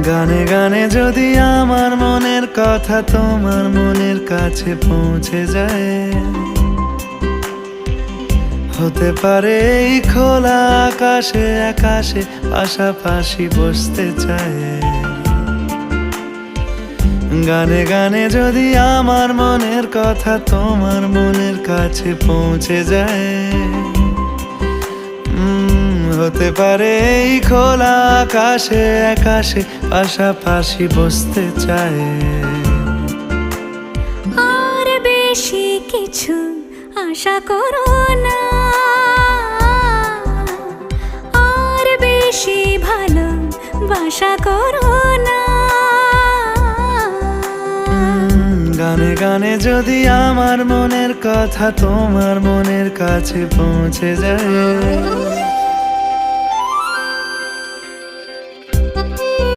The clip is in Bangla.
গানে গানে যদি আমার মনের কথা তোমার মনের কাছে পৌঁছে যায়, হতে পারে এই খোলা আকাশে আকাশে পাশাপাশি বসতে চায়। গানে গানে যদি আমার মনের কথা তোমার মনের কাছে পৌঁছে যায়, হতে পারে এই খোলা আকাশে আকাশে পাশাপাশি বসতে চায়। আর বেশি কিছু আশা করো না, আর বেশি ভালোবাসা করো না। গানে গানে যদি আমার মনের কথা তোমার মনের কাছে পৌঁছে যায়,